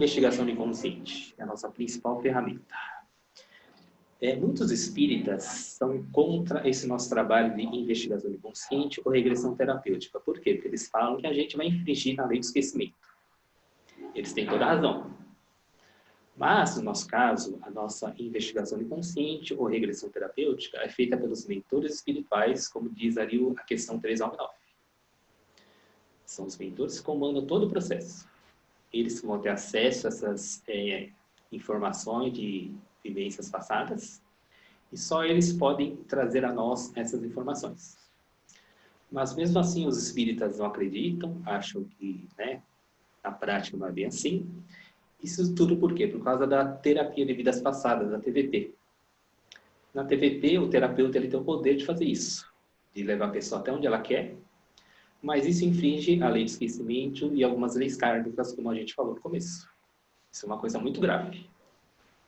investigação do inconsciente, é a nossa principal ferramenta. Muitos espíritas são contra esse nosso trabalho de investigação do inconsciente ou regressão terapêutica. Por quê? Porque eles falam que a gente vai infringir na lei do esquecimento. Eles têm toda a razão. Mas, no nosso caso, a nossa investigação do inconsciente ou regressão terapêutica é feita pelos mentores espirituais, como diz ali a questão 399. São os mentores que comandam todo o processo. Eles vão ter acesso a essas informações de vivências passadas e só eles podem trazer a nós essas informações. Mas mesmo assim os espíritas não acreditam, acham que na prática não é bem assim. Isso tudo por quê? Por causa da terapia de vidas passadas, da TVP. Na TVP o terapeuta ele tem o poder de fazer isso, de levar a pessoa até onde ela quer, mas isso infringe a lei do esquecimento e algumas leis kármicas, como a gente falou no começo. Isso é uma coisa muito grave.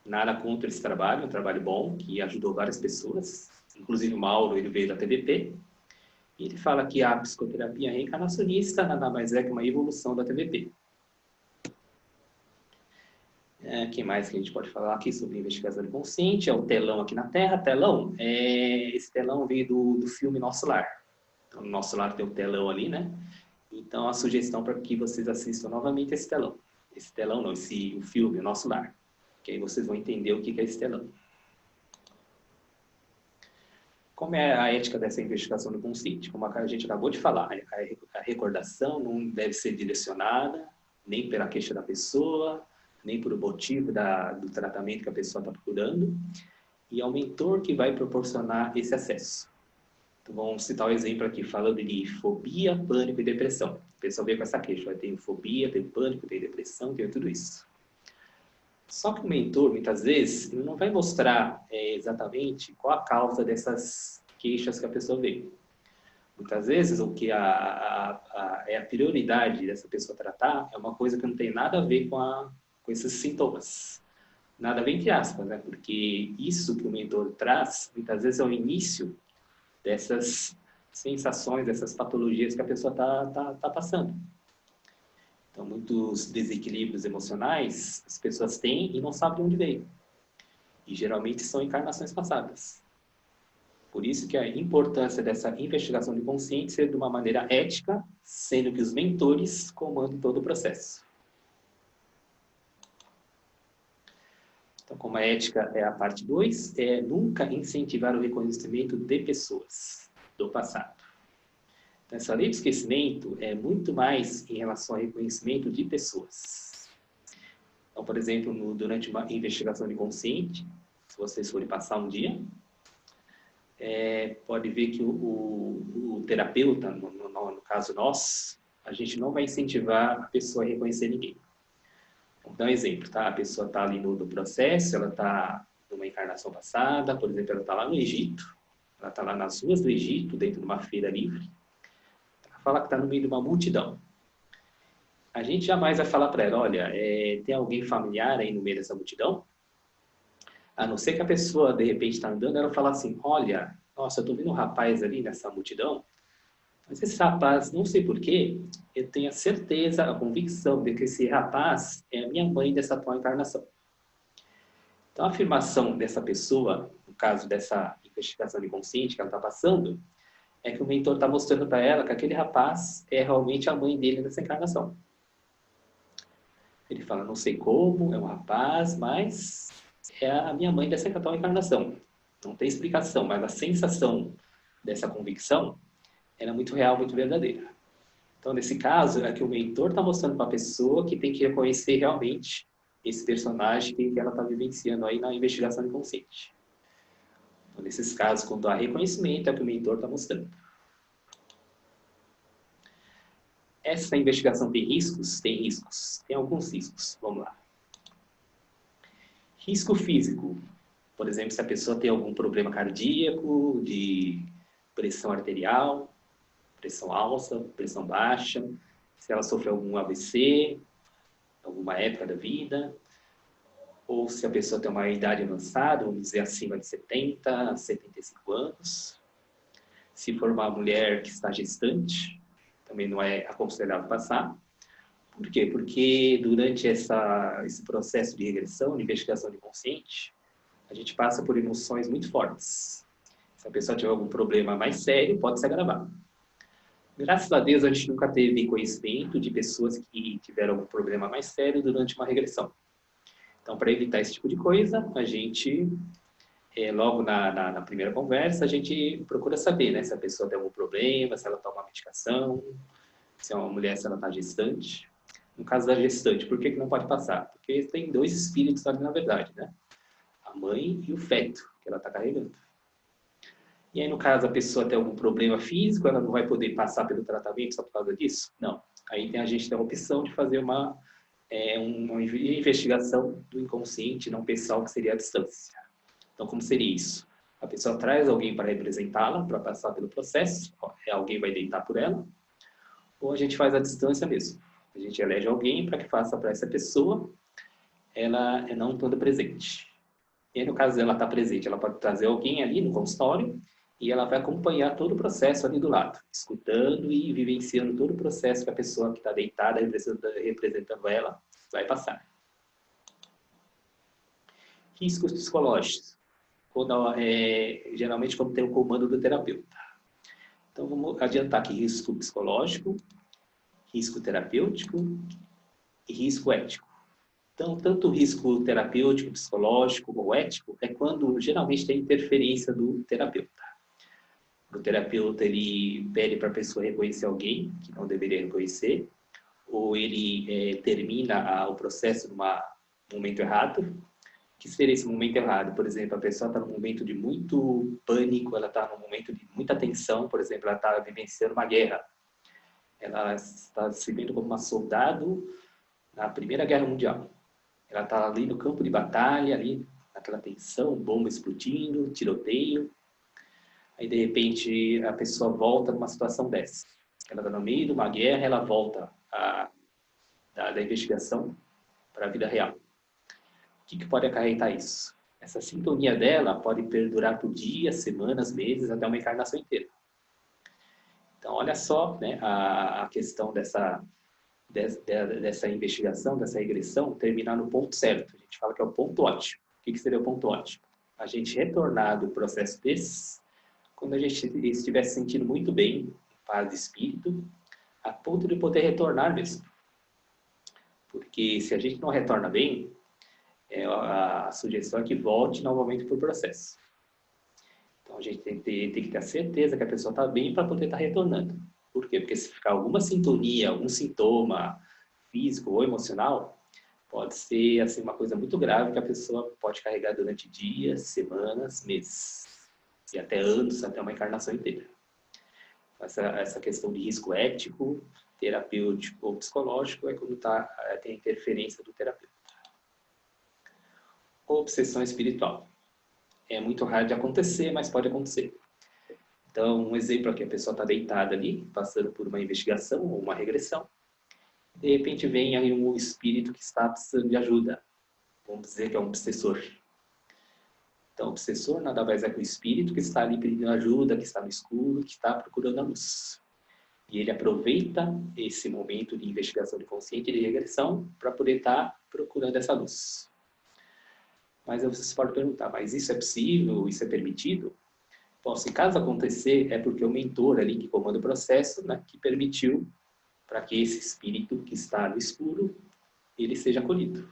Nada contra esse trabalho, é um trabalho bom, que ajudou várias pessoas. Inclusive o Mauro, ele veio da TVP. E ele fala que a psicoterapia reencarnacionista nada mais é que uma evolução da TVP. O que mais que a gente pode falar aqui sobre investigação do inconsciente? É o telão aqui na Terra. Telão, esse telão veio do filme Nosso Lar. Então, no Nosso Lar tem o telão ali, né? Então, a sugestão para que vocês assistam novamente esse telão. Esse telão não, o filme Nosso Lar. Que aí vocês vão entender o que é esse telão. Como é a ética dessa investigação do consciente? Como a gente acabou de falar, a recordação não deve ser direcionada nem pela queixa da pessoa, nem por o motivo do tratamento que a pessoa está procurando, e é o mentor que vai proporcionar esse acesso. Então, vamos citar um exemplo aqui, falando de fobia, pânico e depressão. A pessoa veio com essa queixa, vai ter fobia, tem pânico, tem depressão, tem tudo isso. Só que o mentor, muitas vezes, ele não vai mostrar exatamente qual a causa dessas queixas que a pessoa veio. Muitas vezes, o que é a prioridade dessa pessoa tratar é uma coisa que não tem nada a ver com esses sintomas. Nada a ver entre aspas, né? Porque isso que o mentor traz, muitas vezes, é o início dessas sensações, dessas patologias que a pessoa tá passando. Então, muitos desequilíbrios emocionais as pessoas têm e não sabem de onde veio. E geralmente são encarnações passadas. Por isso que a importância dessa investigação do inconsciente ser de uma maneira ética, sendo que os mentores comandam todo o processo. Então, como a ética é a parte 2, é nunca incentivar o reconhecimento de pessoas do passado. Então, essa lei do esquecimento é muito mais em relação ao reconhecimento de pessoas. Então, por exemplo, durante uma investigação de inconsciente, se vocês forem passar um dia, pode ver que o terapeuta, no caso nós, a gente não vai incentivar a pessoa a reconhecer ninguém. Vamos dar um exemplo, tá? A pessoa está ali no processo, ela está numa encarnação passada, por exemplo, ela está lá no Egito, ela está lá nas ruas do Egito, dentro de uma feira livre, fala que está no meio de uma multidão. A gente jamais vai falar para ela, olha, tem alguém familiar aí no meio dessa multidão? A não ser que a pessoa, de repente, está andando, ela fala assim, olha, nossa, eu estou vendo um rapaz ali nessa multidão, mas esse rapaz, não sei porquê, eu tenho a certeza, a convicção de que esse rapaz é a minha mãe dessa atual encarnação. Então, a afirmação dessa pessoa, no caso dessa investigação inconsciente que ela está passando, é que o mentor está mostrando para ela que aquele rapaz é realmente a mãe dele nessa encarnação. Ele fala, não sei como, é um rapaz, mas é a minha mãe dessa atual encarnação. Não tem explicação, mas a sensação dessa convicção era muito real, muito verdadeira. Então, nesse caso, é que o mentor está mostrando para a pessoa que tem que reconhecer realmente esse personagem que ela está vivenciando aí na investigação inconsciente. Então, nesses casos, quando há reconhecimento, é o que o mentor está mostrando. Essa investigação tem riscos? Tem riscos. Tem alguns riscos. Vamos lá. Risco físico. Por exemplo, se a pessoa tem algum problema cardíaco, de pressão arterial, pressão alta, pressão baixa, se ela sofreu algum AVC, alguma época da vida, ou se a pessoa tem uma idade avançada, vamos dizer acima de 70, 75 anos. Se for uma mulher que está gestante, também não é aconselhável passar, Por quê? Porque durante esse processo de regressão, de investigação do inconsciente, a gente passa por emoções muito fortes. Se a pessoa tiver algum problema mais sério, pode se agravar. Graças a Deus, a gente nunca teve conhecimento de pessoas que tiveram algum problema mais sério durante uma regressão. Então, para evitar esse tipo de coisa, a gente, logo na primeira conversa, a gente procura saber, né, se a pessoa tem algum problema, se ela toma uma medicação, se é uma mulher, se ela está gestante. No caso da gestante, por que não pode passar? Porque tem dois espíritos ali, na verdade, né? A mãe e o feto que ela está carregando. E aí, no caso, a pessoa tem algum problema físico, ela não vai poder passar pelo tratamento só por causa disso? Não. Aí a gente tem a opção de fazer uma investigação do inconsciente não pessoal, que seria a distância. Então, como seria isso? A pessoa traz alguém para representá-la, para passar pelo processo, alguém vai deitar por ela, ou a gente faz a distância mesmo. A gente elege alguém para que faça para essa pessoa, ela é não estando presente. E aí, no caso dela estar presente, ela pode trazer alguém ali no consultório e ela vai acompanhar todo o processo ali do lado, escutando e vivenciando todo o processo que a pessoa que está deitada, representando ela, vai passar. Riscos psicológicos. Geralmente quando tem o comando do terapeuta. Então, vamos adiantar aqui risco psicológico, risco terapêutico e risco ético. Então, tanto o risco terapêutico, psicológico ou ético é quando geralmente tem interferência do terapeuta. O terapeuta, ele pede para a pessoa reconhecer alguém que não deveria reconhecer, ou ele termina o processo num momento errado. O que seria esse momento errado? Por exemplo, a pessoa está num momento de muito pânico, ela está num momento de muita tensão, por exemplo, ela está vivenciando uma guerra. Ela está se vendo como uma soldado na Primeira Guerra Mundial. Ela está ali no campo de batalha, ali naquela tensão, bomba explodindo, tiroteio. Aí, de repente, a pessoa volta numa situação dessa. Ela está no meio de uma guerra, ela volta da investigação para a vida real. O que pode acarretar isso? Essa sintonia dela pode perdurar por dias, semanas, meses, até uma encarnação inteira. Então, olha só, né, a questão dessa investigação, dessa regressão, terminar no ponto certo. A gente fala que é o ponto ótimo. O que seria o ponto ótimo? A gente retornar do processo desse, quando a gente estiver se sentindo muito bem, em paz de espírito, a ponto de poder retornar mesmo. Porque se a gente não retorna bem, a sugestão é que volte novamente para o processo. Então, a gente tem que ter a certeza que a pessoa está bem para poder estar retornando. Por quê? Porque se ficar alguma sintonia, algum sintoma físico ou emocional, pode ser assim, uma coisa muito grave que a pessoa pode carregar durante dias, semanas, meses. E até anos, até uma encarnação inteira. Essa questão de risco ético, terapêutico ou psicológico é quando tem a interferência do terapeuta. Obsessão espiritual. É muito raro de acontecer, mas pode acontecer. Então, um exemplo aqui, a pessoa está deitada ali, passando por uma investigação ou uma regressão. De repente vem aí um espírito que está precisando de ajuda. Vamos dizer que é um obsessor. Então, o obsessor nada mais é que o espírito que está ali pedindo ajuda, que está no escuro, que está procurando a luz. E ele aproveita esse momento de investigação de consciente e de regressão para poder estar procurando essa luz. Mas vocês podem perguntar, mas isso é possível? Isso é permitido? Bom, se caso acontecer, é porque o mentor ali que comanda o processo, né, que permitiu para que esse espírito que está no escuro, ele seja acolhido.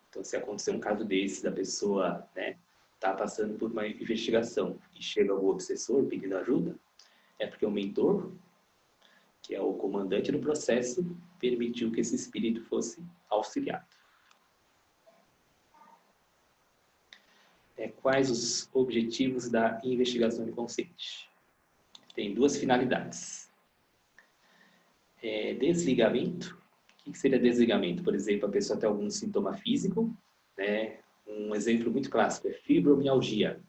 Então, se acontecer um caso desse, da pessoa, né, tá passando por uma investigação e chega o obsessor pedindo ajuda, é porque o mentor, que é o comandante do processo, permitiu que esse espírito fosse auxiliado. Quais os objetivos da investigação inconsciente? Tem duas finalidades. Desligamento. O que seria desligamento? Por exemplo, a pessoa tem algum sintoma físico, né? Um exemplo muito clássico é fibromialgia.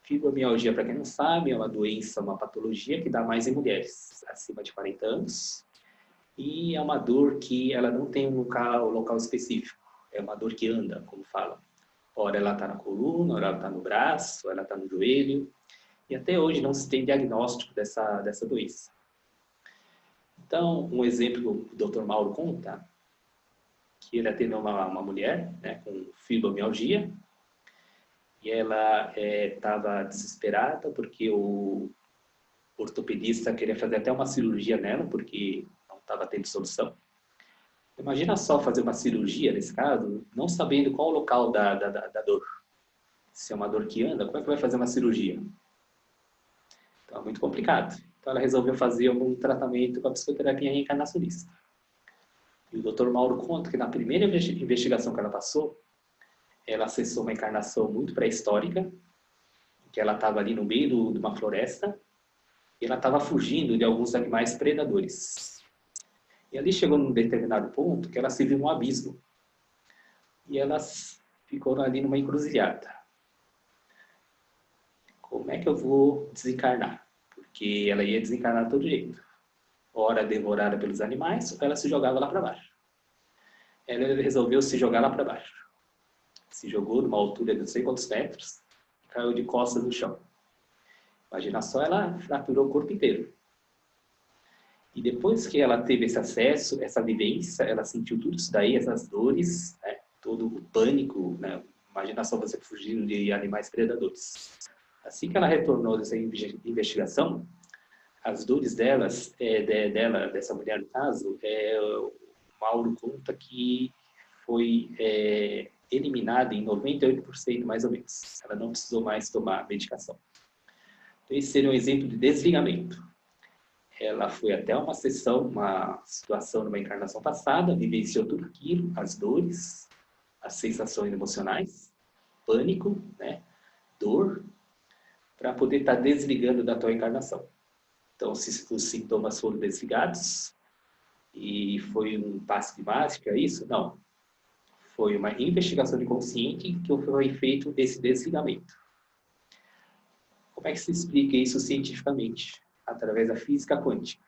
Fibromialgia, para quem não sabe, é uma doença, uma patologia que dá mais em mulheres acima de 40 anos. E é uma dor que ela não tem um local específico. É uma dor que anda, como fala. Ora ela está na coluna, ora ela está no braço, ora ela está no joelho. E até hoje não se tem diagnóstico dessa doença. Então, um exemplo que o Dr. Mauro conta, que ele atendeu uma mulher, né, com fibromialgia, e ela estava desesperada porque o ortopedista queria fazer até uma cirurgia nela, porque não estava tendo solução. Imagina só fazer uma cirurgia, nesse caso, não sabendo qual o local da dor. Se é uma dor que anda, como é que vai fazer uma cirurgia? Então, é muito complicado. Então, ela resolveu fazer algum tratamento com a psicoterapia reencarnacionista. E o Dr. Mauro conta que na primeira investigação que ela passou, ela acessou uma encarnação muito pré-histórica, que ela estava ali no meio de uma floresta, e ela estava fugindo de alguns animais predadores. E ali chegou num determinado ponto que ela se viu num abismo. E ela ficou ali numa encruzilhada. Como é que eu vou desencarnar? Porque ela ia desencarnar de todo jeito. Ora devorada pelos animais, ou ela se jogava lá para baixo. Ela resolveu se jogar lá para baixo. Se jogou numa altura de não sei quantos metros, caiu de costas no chão. Imagina só, ela fraturou o corpo inteiro. E depois que ela teve esse acesso, essa vivência, ela sentiu tudo isso daí, essas dores, né? Todo o pânico, né? Imagina só você fugindo de animais predadores. Assim que ela retornou dessa investigação, as dores dessa mulher, no caso, o Mauro conta que foi eliminada em 98% mais ou menos. Ela não precisou mais tomar medicação. Então, esse seria um exemplo de desligamento. Ela foi até uma sessão, uma situação numa encarnação passada, vivenciou tudo aquilo, as dores, as sensações emocionais, pânico, né, dor, para poder estar desligando da tua encarnação. Então, se os sintomas foram desligados, e foi um passe de mágica, isso? Não. Foi uma investigação de consciente que foi feito esse desligamento. Como é que se explica isso cientificamente? Através da física quântica.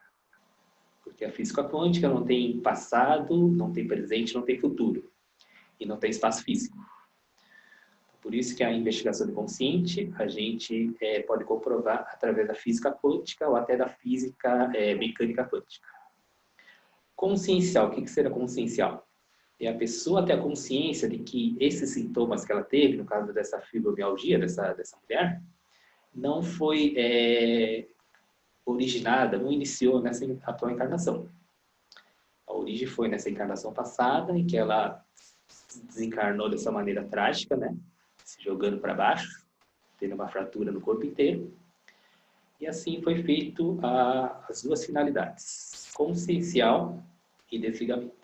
Porque a física quântica não tem passado, não tem presente, não tem futuro. E não tem espaço físico. Por isso que a investigação de consciente a gente pode comprovar através da física quântica ou até da física mecânica quântica. Consciencial, o que será consciencial? É a pessoa ter a consciência de que esses sintomas que ela teve, no caso dessa fibromialgia, dessa mulher, não foi originada, não iniciou nessa atual encarnação. A origem foi nessa encarnação passada, em que ela desencarnou dessa maneira trágica, né? Se jogando para baixo, tendo uma fratura no corpo inteiro. E assim foi feito as duas finalidades, consciencial e desligamento.